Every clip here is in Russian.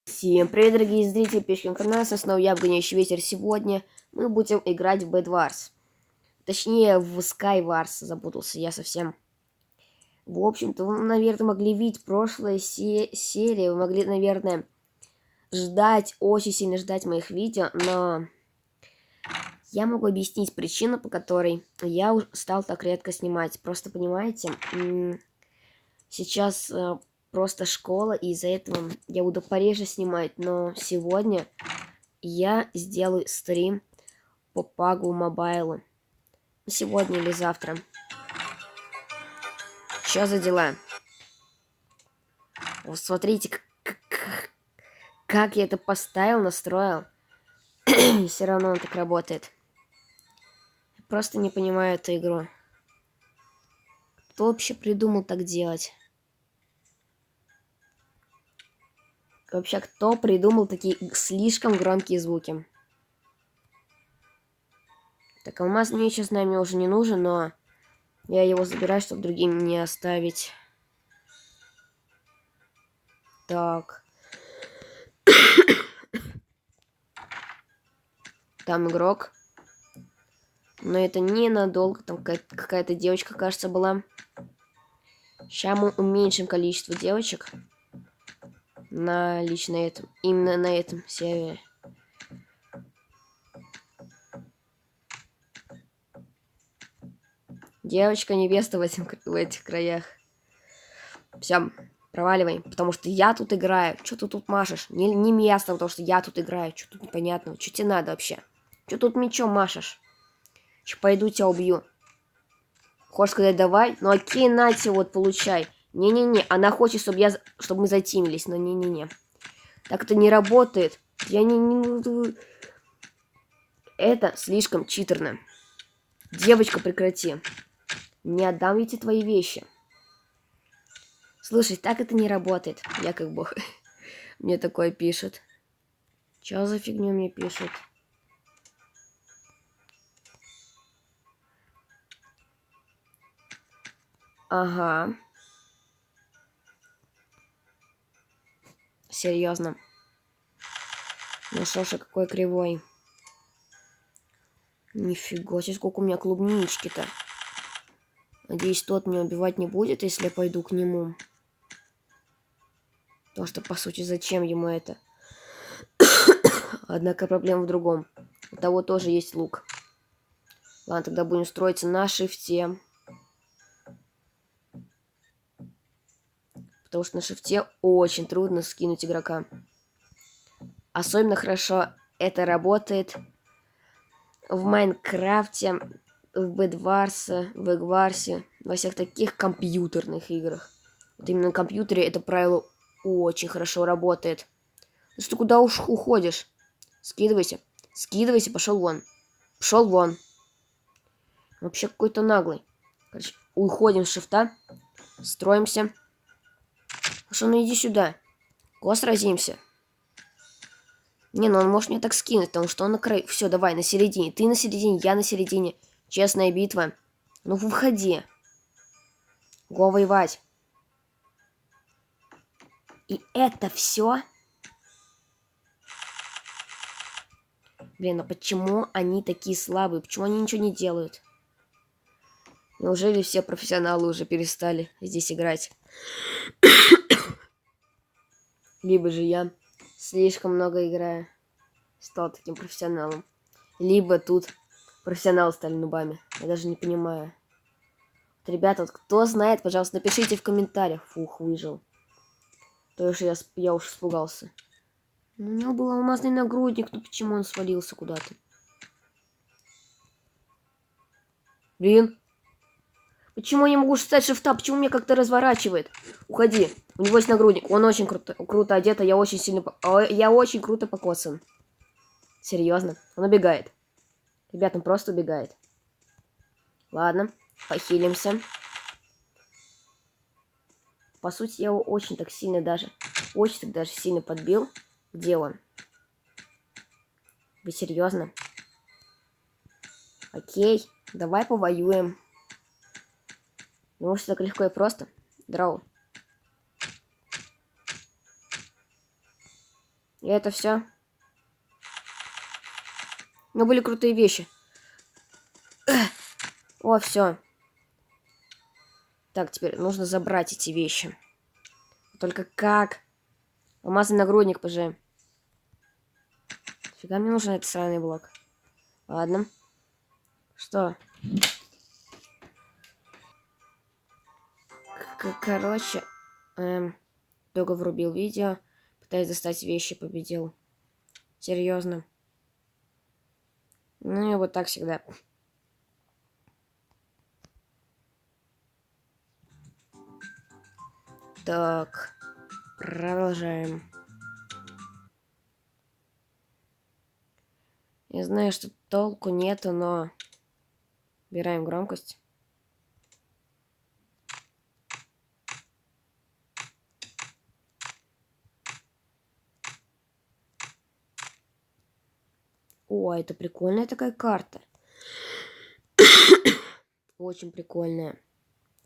Всем привет, дорогие зрители, пешки инкарнации, снова я, Обгоняющий Ветер. Сегодня мы будем играть в Bed Wars. Точнее, в Skywars, запутался я совсем. В общем-то, вы, наверное, могли видеть прошлые серии, вы могли, наверное, ждать, очень сильно ждать моих видео, но я могу объяснить причину, по которой я стал так редко снимать. Просто, понимаете, сейчас просто школа, и из-за этого я буду пореже снимать, но сегодня я сделаю стрим по Пагу Мобайлу. Сегодня или завтра. Что за дела? Вот смотрите, как я это поставил, настроил. И все равно он так работает. Я просто не понимаю эту игру. Кто вообще придумал так делать? Вообще, кто придумал такие слишком громкие звуки? Так, алмаз мне, честно, мне уже не нужен, но я его забираю, чтобы другим не оставить. Так. Там игрок. Но это ненадолго. Там какая-то девочка, кажется, была. Сейчас мы уменьшим количество девочек. Именно на этом сервере. Девочка, невеста в этих краях. Все, проваливай. Потому что я тут играю. Что ты тут машешь? Не место, потому что я тут играю. Что тут непонятного? Что тебе надо вообще? Что тут мечом машешь? Сейчас пойду тебя убью. Хочешь сказать давай? Ну окей, нате, вот получай. Не-не-не, она хочет, чтобы мы затимились, но не-не-не. Так это не работает. Я не... Это слишком читерно. Девочка, прекрати. Не отдам эти твои вещи. Слушай, так это не работает. Я как бог. Мне такое пишет. Чё за фигню мне пишут? Ага. Серьезно. Ну Шоша какой кривой. Нифига себе, сколько у меня клубнички-то. Надеюсь, тот меня убивать не будет, если я пойду к нему. Потому что, по сути, зачем ему это? Однако проблема в другом. У того тоже есть лук. Ладно, тогда будем строиться на шифте. Потому что на шифте очень трудно скинуть игрока. Особенно хорошо это работает в Майнкрафте, в Бедварсе, в Эгварсе, во всех таких компьютерных играх. Вот именно на компьютере это правило очень хорошо работает. Ну что, куда уж уходишь? Скидывайся. Скидывайся, пошел вон. Пошел вон. Вообще какой-то наглый. Короче, уходим с шифта. Строимся. Пошел, ну иди сюда. Го сразимся. Не, ну он может мне так скинуть, потому что он на краю. Все, давай, на середине. Ты на середине, я на середине. Честная битва. Ну, выходи. Го воевать. И это все? Блин, а почему они такие слабые? Почему они ничего не делают? Неужели все профессионалы уже перестали здесь играть? Либо же я слишком много играю, стал таким профессионалом. Либо тут профессионалы стали нубами. Я даже не понимаю. Вот, ребята, вот кто знает, пожалуйста, напишите в комментариях. Фух, выжил. То есть я уж испугался. У него был алмазный нагрудник, ну почему он свалился куда-то? Блин. Почему я не могу встать шифта? Почему меня как-то разворачивает? Уходи. У него есть нагрудник. Он очень круто одет, а я очень сильно... Я очень круто покоцан. Серьезно. Он убегает. Ребят, он просто убегает. Ладно. Похилимся. По сути, я его очень так сильно даже... Очень так даже сильно подбил. Где он? Вы серьезно? Окей. Давай повоюем. Ну, все так легко и просто. Дроу. И это все. Но были крутые вещи. О, все. Так, теперь нужно забрать эти вещи. Только как? Алмазный нагрудник, ПЖ. Фига мне нужен этот сраный блок. Ладно. Что? Короче, долго врубил видео. Пытаюсь достать вещи, победил. Серьезно. Ну и вот так всегда. Так. Продолжаем. Я знаю, что толку нету, но... Убираем громкость. О, это прикольная такая карта. Очень прикольная.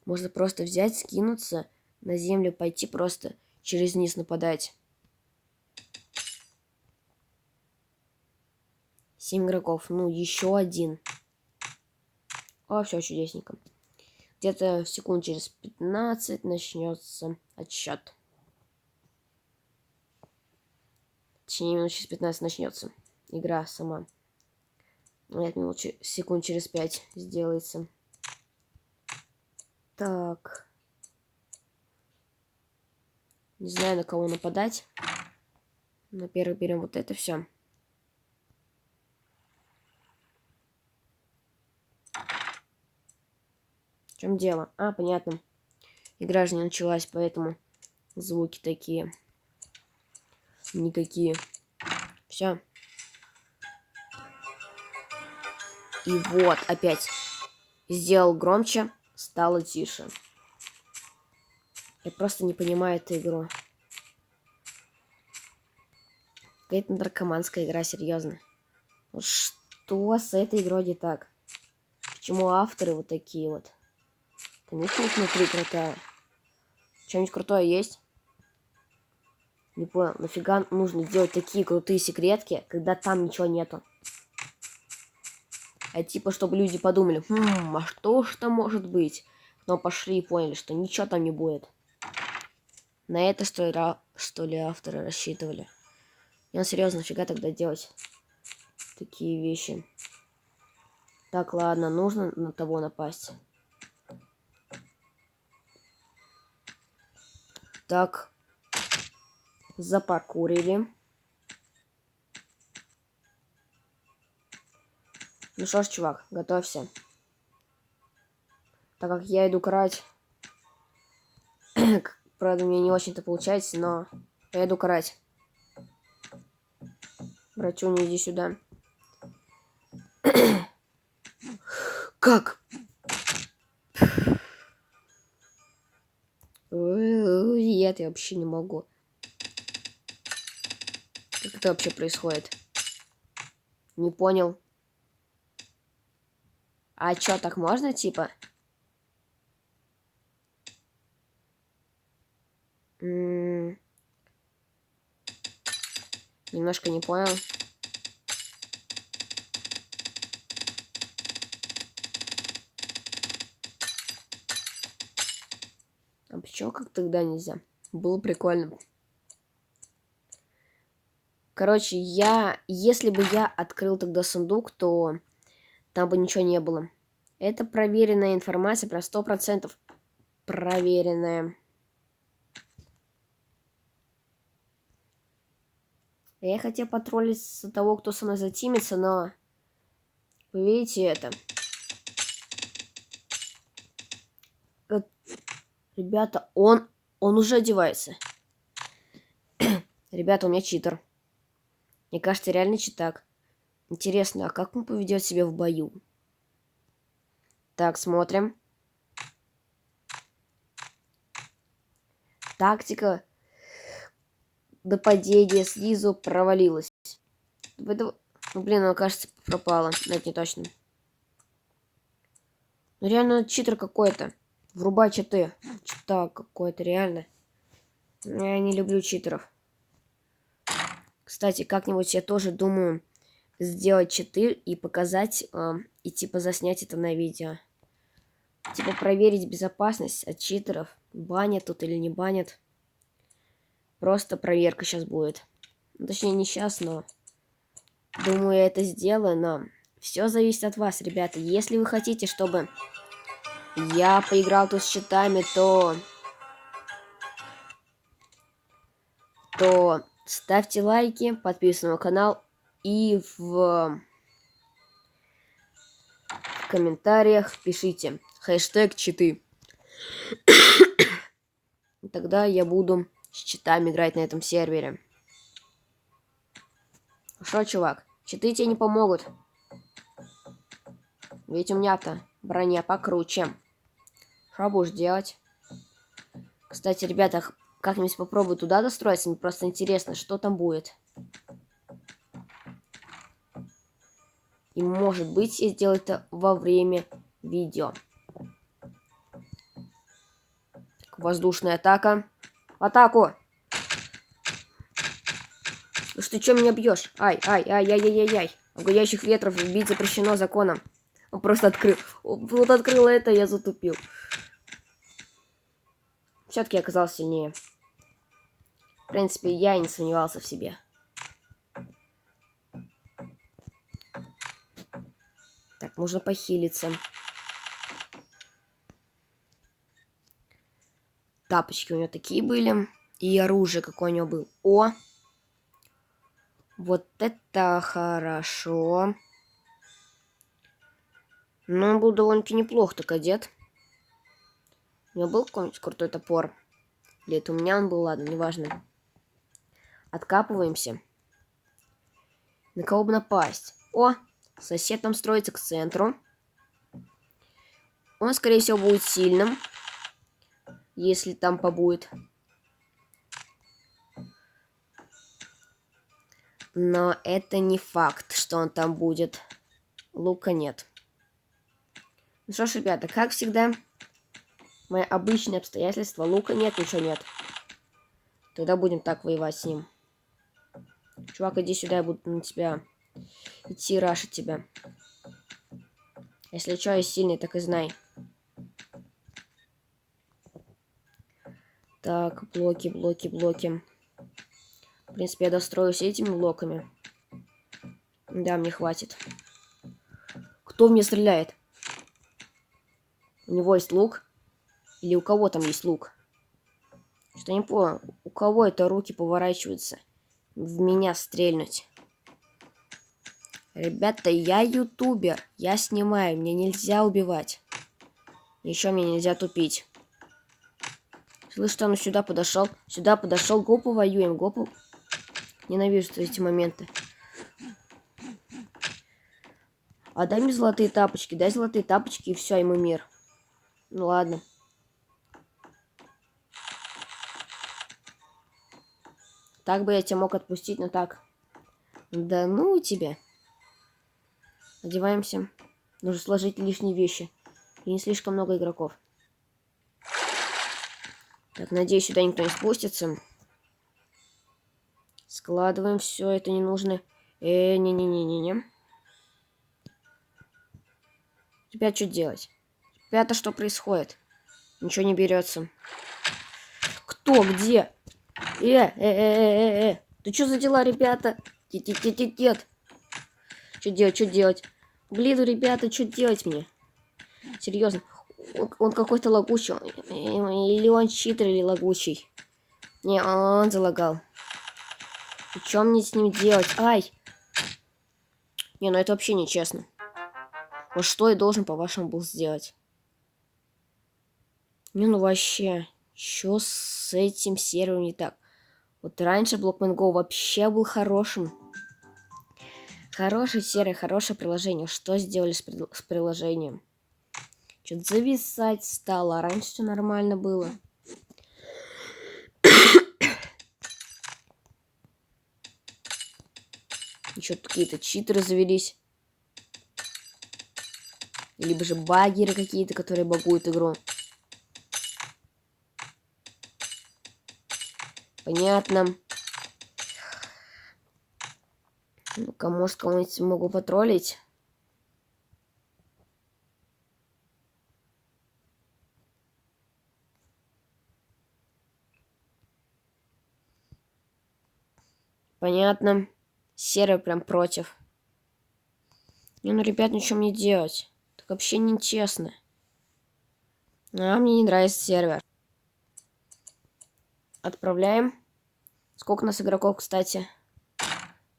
Можно просто взять, скинуться, на землю пойти, просто через низ нападать. 7 игроков. Ну, еще один. О, все чудесненько. Где-то секунд через 15 начнется отсчет. Точнее, минут через 15 начнется игра сама. Нет, минут секунд через 5 сделается. Так. Не знаю, на кого нападать. На первых берем вот это все. В чем дело? А, понятно. Игра же не началась, поэтому звуки такие. Никакие. Все. И вот, опять. Сделал громче, стало тише. Я просто не понимаю эту игру. Какая-то наркоманская игра, серьезно. Вот что с этой игрой не так? Почему авторы вот такие вот? Конечно, их внутри крутая. Что-нибудь крутое есть? Не понял, нафига нужно делать такие крутые секретки, когда там ничего нету? А типа, чтобы люди подумали, а что ж там может быть? Но пошли и поняли, что ничего там не будет. На это что ли авторы рассчитывали? Ну, серьезно, нафига тогда делать такие вещи? Так, ладно, нужно на того напасть. Так. Запаркурили. Ну что ж, чувак, готовься. Так как я иду карать. Правда, мне не очень-то получается, но я иду карать. Братюня, иди сюда. Как? Нет, я вообще не могу. Как это вообще происходит? Не понял. А чё, так можно, типа? Немножко не понял. А почему как тогда нельзя? Было прикольно. Короче, если бы я открыл тогда сундук, то там бы ничего не было. Это проверенная информация, про 100% проверенная. Я хотел потроллить того, кто со мной затимится, но... Вы видите это? Ребята, он уже одевается. Ребята, у меня читер. Мне кажется, реально читак. Интересно, а как он поведет себя в бою? Так, смотрим. Тактика нападения снизу провалилась. Ну, блин, она, кажется, пропала. Но это не точно. Ну, реально, читер какой-то. Врубай читы. Читак какой-то, реально. Я не люблю читеров. Кстати, как-нибудь я тоже думаю сделать читы и показать, и типа заснять это на видео. Типа проверить безопасность от читеров. Банят тут или не банят. Просто проверка сейчас будет. Ну, точнее, не сейчас, но... Думаю, я это сделаю, но... Все зависит от вас, ребята. Если вы хотите, чтобы я поиграл тут с читами, то ставьте лайки, подписывайтесь на мой канал и в комментариях пишите хэштег читы. Тогда я буду с читами играть на этом сервере. Хорошо, чувак, читы тебе не помогут. Ведь у меня-то броня покруче. Что будешь делать? Кстати, ребята, как-нибудь попробую туда достроиться. Мне просто интересно, что там будет. И может быть я сделаю это во время видео. Так, воздушная атака. Атаку! Ну что, ты чё меня бьешь? Ай. Угодящих ветров бить запрещено законом. Он просто открыл. Вот открыл это, я затупил. Все-таки я оказался сильнее. В принципе, я и не сомневался в себе. Так, нужно похилиться. Тапочки у него такие были. И оружие какое у него было. О! Вот это хорошо. Ну, он был довольно-таки неплохо так одет. У него был какой-нибудь крутой топор? Или это у меня он был? Ладно, неважно. Откапываемся. На кого бы напасть? О! Сосед там строится к центру. Он, скорее всего, будет сильным. Если там побудет. Но это не факт, что он там будет. Лука нет. Ну что ж, ребята, как всегда, мои обычные обстоятельства. Лука нет, ничего нет. Тогда будем так воевать с ним. Чувак, иди сюда, я буду на тебя идти рашить тебя. Если что, я сильный, так и знай. Так, блоки. В принципе, я достроюсь этими блоками. Да, мне хватит. Кто в меня стреляет? У него есть лук? Или у кого там есть лук? Что не понял. У кого это руки поворачиваются? В меня стрельнуть. Ребята, я ютубер. Я снимаю. Мне нельзя убивать. Еще мне нельзя тупить. Слышь, что он сюда подошел? Сюда подошел. Гопу воюем. Гопу. Ненавижу эти моменты. А дай мне золотые тапочки. Дай золотые тапочки и все, ему мир. Ну ладно. Так бы я тебя мог отпустить, но так. Да ну тебя. Одеваемся. Нужно сложить лишние вещи. И не слишком много игроков. Так, надеюсь, сюда никто не спустится. Складываем все это ненужное. Не-не-не-не-не. Ребят, что делать? Ребята, что происходит? Ничего не берется. Кто? Где? Ты что за дела, ребята? Дед. Что делать? Блин, ребята, что делать мне? Серьезно. Он какой-то лагучий. Или он читер, или лагучий. Не, он залагал. И что мне с ним делать? Ай! Не, ну это вообще нечестно. Вот что я должен, по-вашему, был сделать? Не, ну вообще. Что с этим сервером не так? Вот раньше Blockman Go вообще был хорошим. Хороший сервер, хорошее приложение. Что сделали с приложением? Что-то зависать стало. А раньше все нормально было. Еще какие-то читеры завелись. Либо же багеры какие-то, которые багуют игру. Понятно. Ну-ка, может, кого-нибудь могу потроллить? Понятно. Серый прям против. Не, ну, ребят, ничего мне делать. Так вообще нечестно. А, мне не нравится сервер. Отправляем. Сколько у нас игроков, кстати?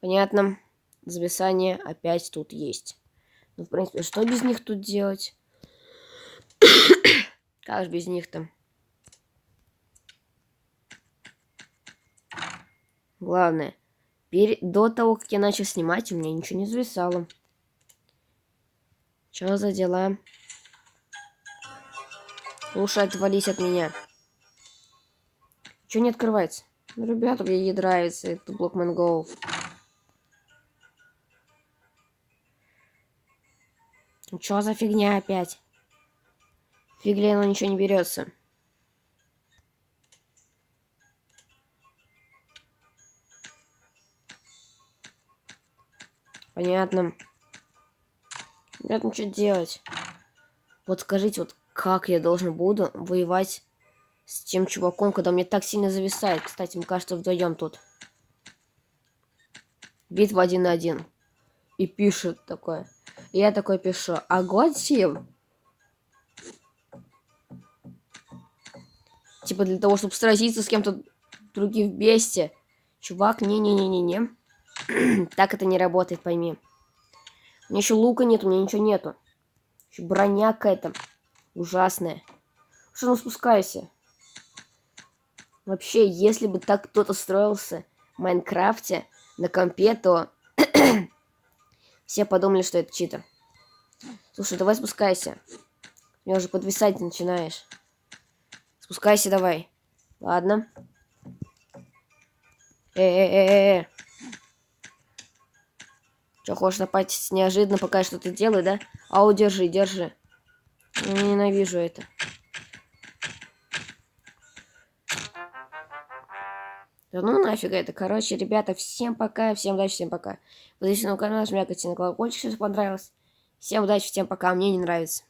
Понятно. Зависание опять тут есть. Ну, в принципе, что без них тут делать? Как же без них-то? Главное, до того, как я начал снимать, у меня ничего не зависало. Чё за дела? Слушай, отвались от меня. Чё не открывается? Ну, ребята, мне не нравится это Blockman Go. Ну, чё за фигня опять? Фиглено ничего не берется. Понятно. Ребят, ну что делать? Вот скажите, вот как я должен буду воевать с тем чуваком, когда мне так сильно зависает? Кстати, мы, кажется, вдвоем тут. Битва 1 на 1. И пишет такое. Я такой пишу. Огонь сил. Типа для того, чтобы сразиться с кем-то другим вместе. Чувак, не-не-не-не-не. Так это не работает, пойми. У меня еще лука нет, у меня ничего нету. Еще броня какая-то ужасная. Что, ну спускайся. Вообще, если бы так кто-то строился в Майнкрафте на компе, то все подумали, что это читер. Слушай, давай спускайся. Меня уже подвисать начинаешь. Спускайся давай. Ладно. Э-э-э-э. Че, хочешь напасть неожиданно, пока я что-то делаю, да? Ау, держи, держи. Я ненавижу это. Да ну нафиг это. Короче, ребята, всем пока, всем удачи, всем пока. Подписывайтесь на канал, жмякайте на колокольчик, если понравилось. Всем удачи, всем пока. Мне не нравится.